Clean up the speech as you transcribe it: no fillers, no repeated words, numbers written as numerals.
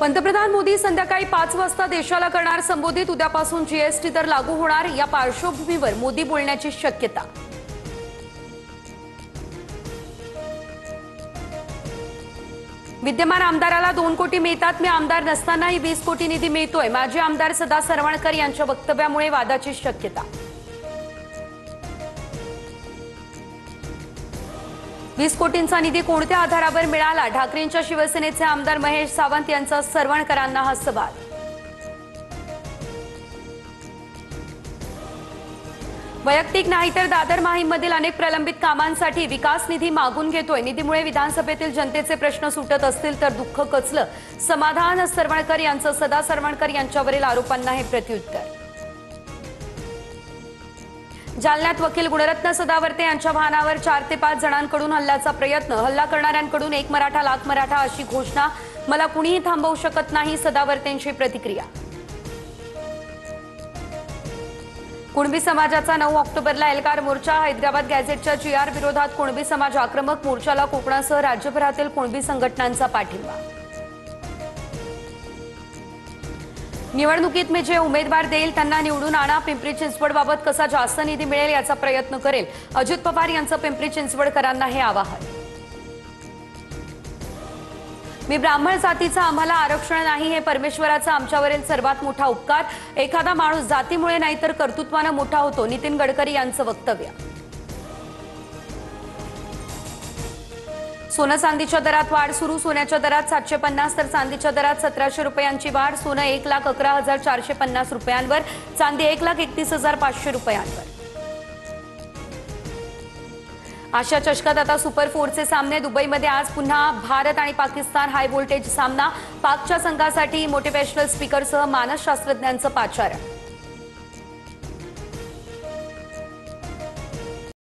पंतप्रधान मोदी संध्याकाळी 5 वाजता देशाला करणार संबोधित। उद्यापासून जीएसटी दर लागू होणार। या पार्श्वभूमीवर मोदी बोलण्याची शक्यता। विद्यमान आमदाराला 2 कोटी मिळतात। मी आमदार नसतानाही 20 कोटी निधी मिळतोय। माजी आमदार सदा सरवणकर यांच्या वक्तव्यामुळे वादाची शक्यता। 20 कोटींचा निधी कोणत्या आधारावर मिळाला? ठाकरेंच्या शिवसेनेचे आमदार महेश सावंत यांचा सरवणकरांना हा सवाल। वैयक्तिक नाही तर दादर माहीममधील अनेक प्रलंबित कामांसाठी विकास निधी मागून घेतोय। निधीमुळे विधानसभेतील जनतेचे प्रश्न सुटत असतील तर दुःख कचलं। समाधान सरवणकर यांचं सदा सरवणकर यांच्यावरील आरोपांना हे प्रत्युत्तर। जालन्यात वकील गुणरत्न सदावर्ते यांच्या वाहनावर 4 ते 5 जणांकडून हल्ल्याचा प्रयत्न। हल्ला करणाऱ्यांकडून 1 मराठा लाख मराठा अशी घोषणा। मला कुणीही थांबवू शकत नाही, सदावर्तेंची प्रतिक्रिया। कुणबी समाजाचा 9 ऑक्टोबरला एल्गार मोर्चा। हैदराबाद गॅझेटच्या जीआर विरोधात कुणबी समाज आक्रमक। मोर्चाला कोकणासह राज्यभरातील कुणबी संघटनांचा पाठिंबा। निवडणुकीत मी जे उमेदवार देईल त्यांना निवडून आणा। पिंपरी चिंचवडबाबत कसा जास्त निधी मिळेल याचा प्रयत्न करेल। अजित पवार यांचं पिंपरी चिंचवडकरांना हे आवाहन। मी ब्राह्मण जातीचा, आम्हाला आरक्षण नाही, हे परमेश्वराचा आमच्यावरील सर्वात मोठा उपकार। एखादा माणूस जातीमुळे नाही तर कर्तृत्वाने मोठा होतो। नितीन गडकरी यांचं वक्तव्य। सोनं चांदीच्या दरात वाढ सुरू। सोन्याच्या दरात 750 तर चांदीच्या दरात 1700 रुपयांची वाढ। सोनं 1,11,450 रुपयांवर, चांदी 1,31,500 रुपयांवर। आशिया चषकात आता सुपर 4चे सामने। दुबईमध्ये आज पुन्हा भारत आणि पाकिस्तान हाय व्होल्टेज सामना। पाकच्या संघासाठी मोटिवेशनल स्पीकरसह मानसशास्त्रज्ञांचं पाचारण।